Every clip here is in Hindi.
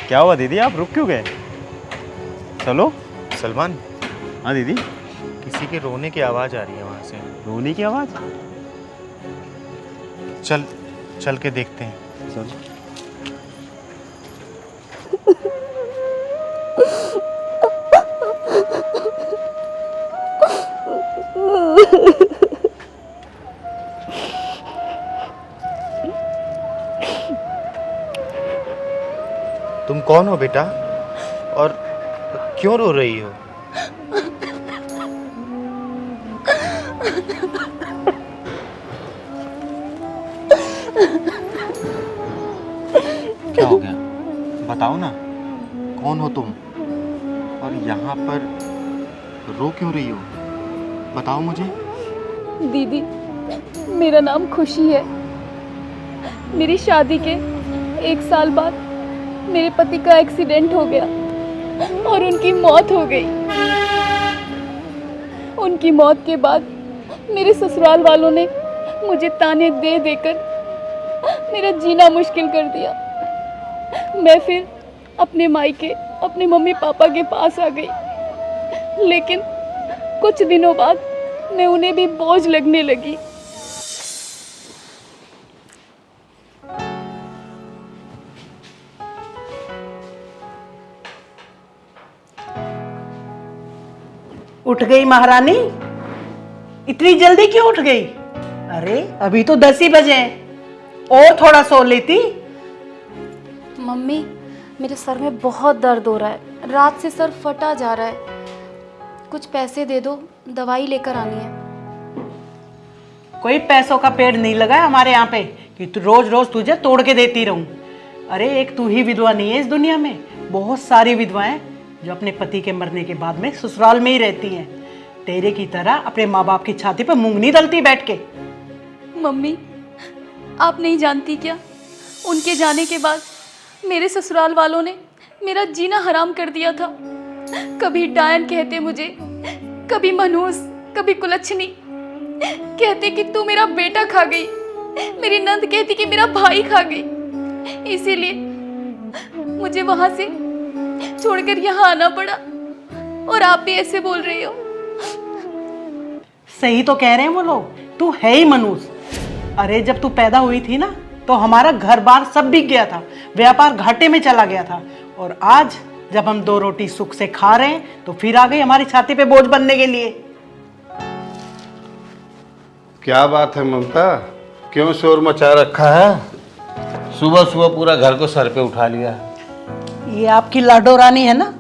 क्या हुआ दीदी, आप रुक क्यों गए? चलो। सलमान, हाँ दीदी। किसी के रोने की आवाज़ आ रही है वहाँ से। रोने की आवाज़? चल चल के देखते हैं। चलो। तुम कौन हो बेटा, और क्यों रो रही हो? क्या हो गया, बताओ ना, कौन हो तुम और यहाँ पर रो क्यों रही हो? बताओ मुझे। दीदी, मेरा नाम खुशी है। मेरी शादी के 1 साल बाद मेरे पति का एक्सीडेंट हो गया और उनकी मौत हो गई। उनकी मौत के बाद मेरे ससुराल वालों ने मुझे ताने दे देकर मेरा जीना मुश्किल कर दिया। मैं फिर अपने मायके, अपने मम्मी पापा के पास आ गई, लेकिन कुछ दिनों बाद मैं उन्हें भी बोझ लगने लगी। उठ गई महारानी? इतनी जल्दी क्यों उठ गई? अरे अभी तो 10 ही बजे हैं, और थोड़ा सो लेती। मम्मी, मेरे सर में बहुत दर्द हो रहा है, रात से सर फटा जा रहा है। कुछ पैसे दे दो, दवाई लेकर आनी है। कोई पैसों का पेड़ नहीं लगा है हमारे यहाँ पे कि तू रोज रोज तुझे तोड़ के देती रहूं। अरे एक तू ही विधवा नहीं है इस दुनिया में, बहुत सारी विधवाएं जो अपने पति के मरने के बाद में ससुराल में ही रहती हैं, तेरे की तरह अपने माँ बाप की छाती पर मूंग नहीं दलती बैठ के। मम्मी, आप नहीं जानती क्या, उनके जाने के बाद मेरे ससुराल वालों ने मेरा जीना हराम कर दिया था। कभी डायन कहते मुझे, कभी मनहूस, कभी कुलच्छनी। कहते कि तू मेरा बेटा खा गई। मेरी नंद कहती कि मेरा भाई खा गई। इसीलिए मुझे वहां से छोड़कर यहाँ आना पड़ा, और आप भी ऐसे बोल रही हो। सही तो कह रहे हैं वो लोग, तू है ही मनूस। अरे जब तू पैदा हुई थी ना, तो हमारा घर बार सब बिक गया था, व्यापार घाटे में चला गया था, और आज जब हम 2 रोटी सुख से खा रहे हैं तो फिर आ गई हमारी छाती पे बोझ बनने के लिए। क्या बात है ममता, क्यों शोर मचा रखा है? सुबह सुबह पूरा घर को सर पे उठा लिया। ये आपकी लाडो रानी है ना,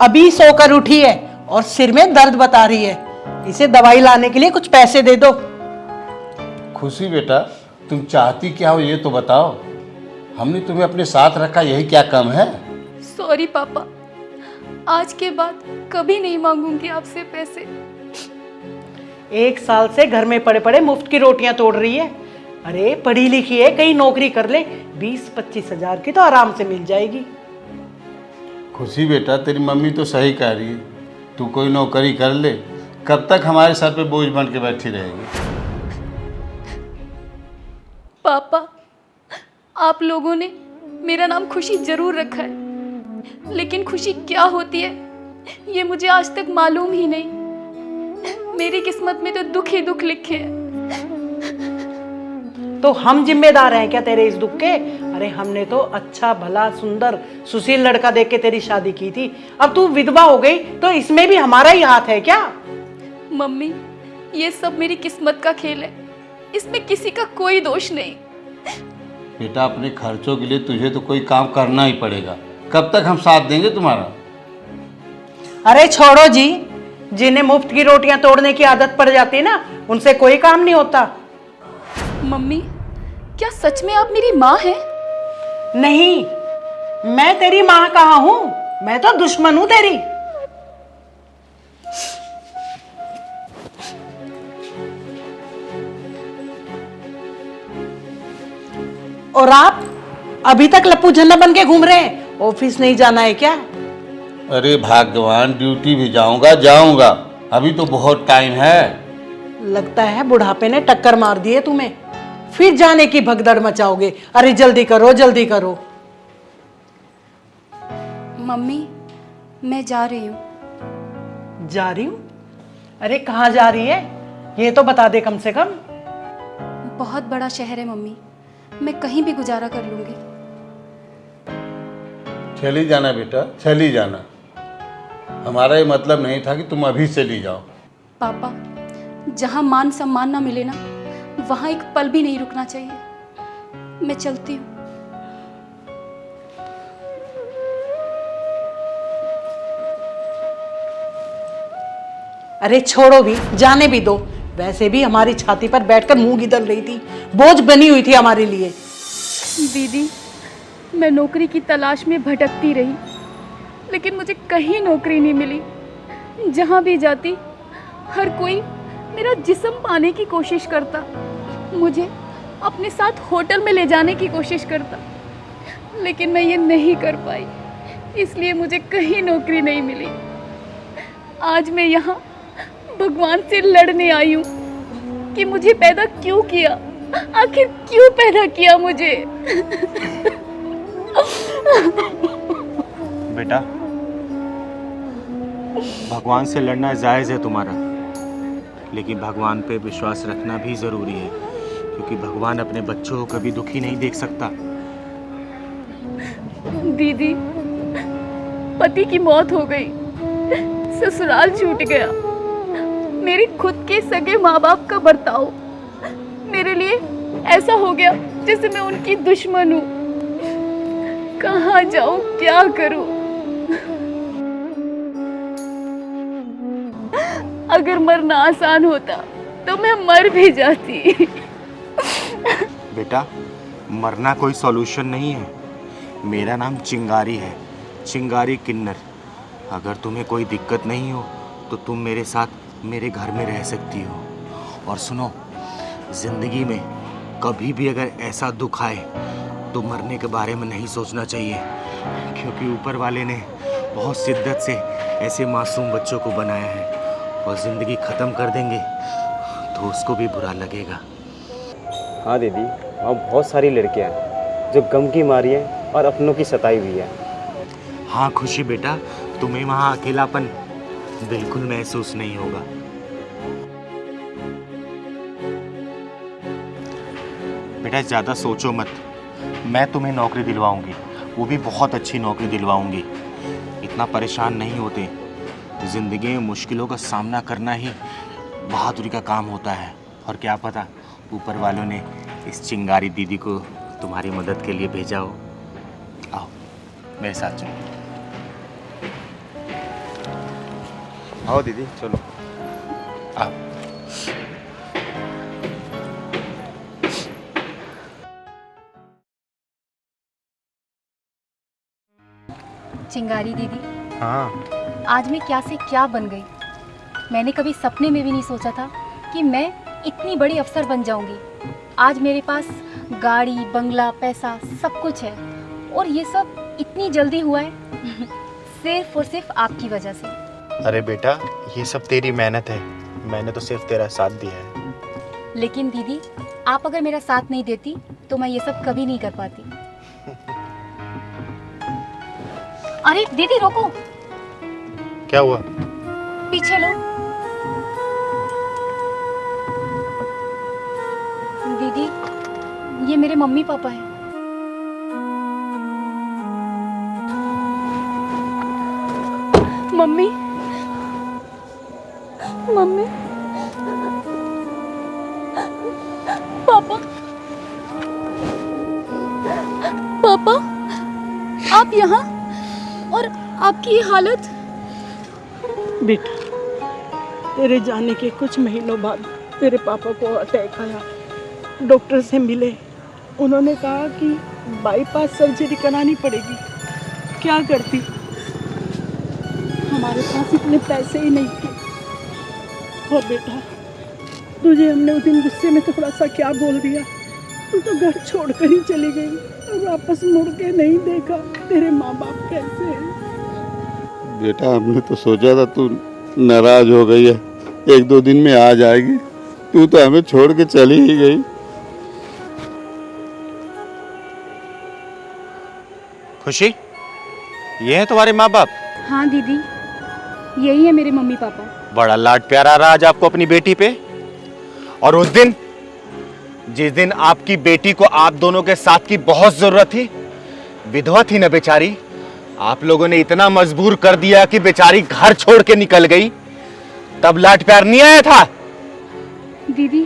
अभी सोकर उठी है और सिर में दर्द बता रही है। इसे दवाई लाने के लिए कुछ पैसे दे दो। खुशी बेटा, तुम चाहती क्या हो ये तो बताओ। हमने तुम्हें अपने साथ रखा, यही क्या कम है? सॉरी पापा, आज के बाद कभी नहीं मांगूंगी आपसे पैसे। 1 साल से घर में पड़े पड़े मुफ्त की रोटियां तोड़ रही है। अरे पढ़ी लिखी है, कहीं नौकरी कर ले, 20-25 हजार की तो आराम से मिल जाएगी। खुशी बेटा, तेरी मम्मी तो सही कह रही है, तू कोई नौकरी कर ले, कब तक हमारे सर पे बोझ बन के बैठी रहेगी? पापा, आप लोगों ने मेरा नाम खुशी जरूर रखा है, लेकिन खुशी क्या होती है ये मुझे आज तक मालूम ही नहीं। मेरी किस्मत में तो दुख ही दुख लिखे हैं। तो हम जिम्मेदार हैं क्या तेरे इस दुख के? अरे हमने तो अच्छा भला सुंदर सुशील लड़का देख के तेरी शादी की थी, अब तू विधवा हो गई तो इसमें भी हमारा ही हाथ है क्या? मम्मी, ये सब मेरी किस्मत का खेल है, इसमें किसी का कोई दोष नहीं। बेटा, अपने खर्चों के लिए तुझे तो कोई काम करना ही पड़ेगा, कब तक हम साथ देंगे तुम्हारा? अरे छोड़ो जी, जिन्हें मुफ्त की रोटियां तोड़ने की आदत पड़ जाती है ना, उनसे कोई काम नहीं होता। मम्मी, क्या सच में आप मेरी माँ हैं? नहीं, मैं तेरी माँ कहाँ हूं, मैं तो दुश्मन हूं तेरी। और आप अभी तक लप्पू झन्ना बन के घूम रहे हैं? ऑफिस नहीं जाना है क्या? अरे भगवान, ड्यूटी भी जाऊंगा, अभी तो बहुत टाइम है। लगता है बुढ़ापे ने टक्कर मार दी है तुम्हें, फिर जाने की भगदड़ मचाओगे। अरे जल्दी करो जल्दी करो। मम्मी, मैं जा रही हूँ। जा रही हूँ? अरे कहाँ जा रही है, ये तो बता दे कम से कम। बहुत बड़ा शहर है मम्मी, मैं कहीं भी गुजारा कर लूँगी। चली जाना बेटा, चली जाना। हमारा ये मतलब नहीं था कि तुम अभी चली जाओ। पापा, जहाँ मान सम्मान ना मिले ना, वहाँ एक पल भी नहीं रुकना चाहिए। मैं चलती हूँ। अरे छोड़ो भी, जाने भी दो। वैसे भी हमारी छाती पर बैठकर मुंह गिदल रही थी, बोझ बनी हुई थी हमारे लिए। दीदी, मैं नौकरी की तलाश में भटकती रही, लेकिन मुझे कहीं नौकरी नहीं मिली। जहाँ भी जाती, हर कोई मेरा जिस्म पाने की कोशिश करता, मुझे अपने साथ होटल में ले जाने की कोशिश करता, लेकिन मैं ये नहीं कर पाई, इसलिए मुझे कहीं नौकरी नहीं मिली। आज मैं यहाँ भगवान से लड़ने आई हूँ कि मुझे पैदा क्यों किया, आखिर क्यों पैदा किया मुझे। बेटा, भगवान से लड़ना जायज़ है तुम्हारा, लेकिन भगवान पे विश्वास रखना भी ज़रूरी है, क्योंकि भगवान अपने बच्चों को कभी दुखी नहीं देख सकता। दीदी, पति की मौत हो गई, ससुराल छूट गया, मेरे खुद के सगे माँ बाप का बर्ताव मेरे लिए ऐसा हो गया जैसे मैं उनकी दुश्मन हूँ। कहाँ जाऊँ, क्या करूँ? अगर मरना आसान होता तो मैं मर भी जाती। बेटा, मरना कोई सॉल्यूशन नहीं है। मेरा नाम चिंगारी है, चिंगारी किन्नर। अगर तुम्हें कोई दिक्कत नहीं हो तो तुम मेरे साथ मेरे घर में रह सकती हो। और सुनो, ज़िंदगी में कभी भी अगर ऐसा दुख आए तो मरने के बारे में नहीं सोचना चाहिए, क्योंकि ऊपर वाले ने बहुत शिद्दत से ऐसे मासूम बच्चों को बनाया है, और ज़िंदगी ख़त्म कर देंगे तो उसको भी बुरा लगेगा। हाँ दीदी, वहाँ बहुत सारी लड़कियाँ हैं जो गम की मारी हैं और अपनों की सताई हुई है। हाँ खुशी बेटा, तुम्हें वहाँ अकेलापन बिल्कुल महसूस नहीं होगा। बेटा ज़्यादा सोचो मत, मैं तुम्हें नौकरी दिलवाऊंगी, वो भी बहुत अच्छी नौकरी दिलवाऊंगी। इतना परेशान नहीं होते। ज़िंदगी में मुश्किलों का सामना करना ही बहादुरी का काम होता है। और क्या पता ऊपर वालों ने इस चिंगारी दीदी को तुम्हारी मदद के लिए भेजा हो। आओ मेरे साथ चलो। आओ दीदी, चलो आओ। चिंगारी दीदी, हाँ, आज मैं क्या से क्या बन गई। मैंने कभी सपने में भी नहीं सोचा था कि मैं इतनी बड़ी अफसर बन जाऊंगी। आज मेरे पास गाड़ी, बंगला, पैसा सब कुछ है, और ये सब इतनी जल्दी हुआ है सिर्फ और सिर्फ आपकी वजह से। अरे बेटा, ये सब तेरी मेहनत है, मैंने तो सिर्फ तेरा साथ दिया है। लेकिन दीदी, आप अगर मेरा साथ नहीं देती तो मैं ये सब कभी नहीं कर पाती। अरे दीदी रोको, क्या हुआ? पीछे लो। दीदी, ये मेरे मम्मी पापा हैं। मम्मी, मम्मी, पापा, पापा, आप यहाँ, और आपकी ये हालत। बेटा, तेरे जाने के कुछ महीनों बाद तेरे पापा को अटैक आया। डॉक्टर से मिले, उन्होंने कहा कि बाईपास सर्जरी करानी पड़ेगी। क्या करती, हमारे पास इतने पैसे ही नहीं थे। और बेटा, तुझे हमने उस दिन गुस्से में थोड़ा सा क्या बोल दिया, तू तो घर छोड़कर ही चली गई और वापस मुड़ के नहीं देखा। तेरे माँ बाप कैसे हैं? बेटा हमने तो सोचा था तू नाराज हो गई है, 1-2 दिन में आ जाएगी। तू तो हमें छोड़ के चली ही गई। खुशी, ये है तुम्हारे माँ बाप? हाँ दीदी, यही है मेरे मम्मी पापा। बड़ा लाड प्यार आ रहा आज आपको अपनी बेटी पे। और उस दिन, जिस दिन आपकी बेटी को आप दोनों के साथ की बहुत जरूरत थी, विधवा थी ना बेचारी, आप लोगों ने इतना मजबूर कर दिया कि बेचारी घर छोड़ के निकल गई, तब लाड प्यार नहीं आया था? दीदी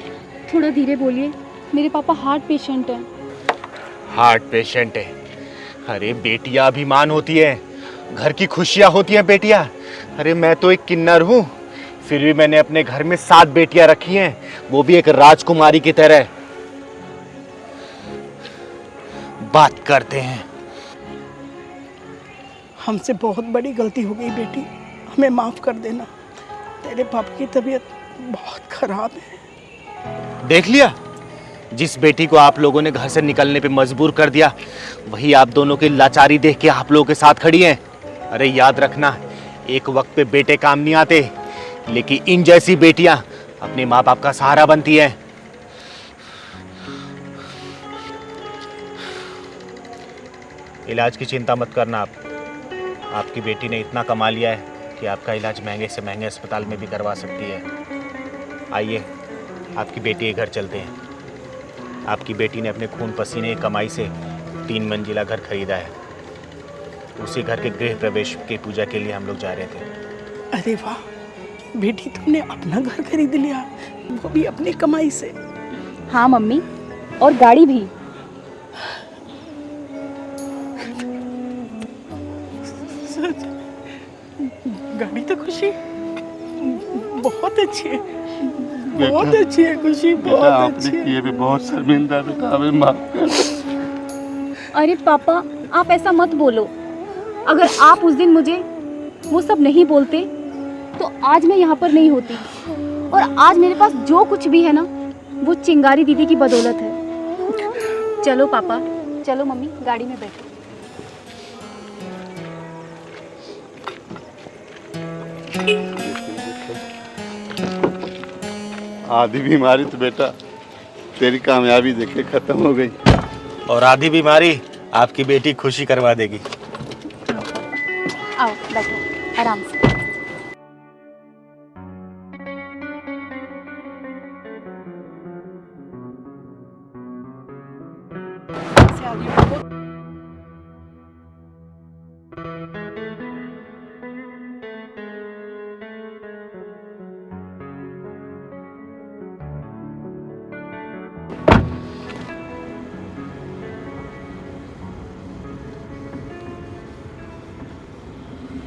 थोड़ा धीरे बोलिए, मेरे पापा हार्ट पेशेंट हैं। हार्ट पेशेंट है? अरे बेटियां अभिमान होती है, घर की खुशियां होती हैं बेटियां। अरे मैं तो एक किन्नर हूं, फिर भी मैंने अपने घर में 7 बेटियां रखी हैं, वो भी एक राजकुमारी की तरह। बात करते हैं। हमसे बहुत बड़ी गलती हो गई बेटी, हमें माफ़ कर देना। तेरे पापा की तबीयत बहुत खराब है। देख लिया, जिस बेटी को आप लोगों ने घर से निकलने पे मजबूर कर दिया, वही आप दोनों की लाचारी देख के आप लोगों के साथ खड़ी हैं। अरे याद रखना, एक वक्त पे बेटे काम नहीं आते, लेकिन इन जैसी बेटियां अपने माँ बाप का सहारा बनती हैं। इलाज की चिंता मत करना आप। आपकी बेटी ने इतना कमा लिया है कि आपका इलाज महंगे से महंगे अस्पताल में भी करवा सकती है। आइए, आपकी बेटी के घर चलते हैं। आपकी बेटी ने अपने खून पसीने की कमाई से 3 मंजिला घर खरीदा है। उसी घर के गृह प्रवेश की पूजा के लिए हम लोग जा रहे थे। अरे वाह बेटी, तुमने अपना घर खरीद लिया, वो भी अपनी कमाई से। हाँ मम्मी, और गाड़ी भी। सच? गाड़ी तो खुशी बहुत अच्छी है, बहुत अच्छी है खुशी, बेटा बहुत आपने अच्छी है। किए पे बहुत शर्मिंदा, बेटा हमें माफ कर। अरे पापा, आप ऐसा मत बोलो। अगर आप उस दिन मुझे वो सब नहीं बोलते तो आज मैं यहाँ पर नहीं होती। और आज मेरे पास जो कुछ भी है ना, वो चिंगारी दीदी की बदौलत है। चलो पापा, चलो मम्मी, गाड़ी में बैठो। आधी बीमारी तो बेटा तेरी कामयाबी देखे खत्म हो गई, और आधी बीमारी आपकी बेटी खुशी करवा देगी। आओ बैठो आराम से। से आगे बढ़ो।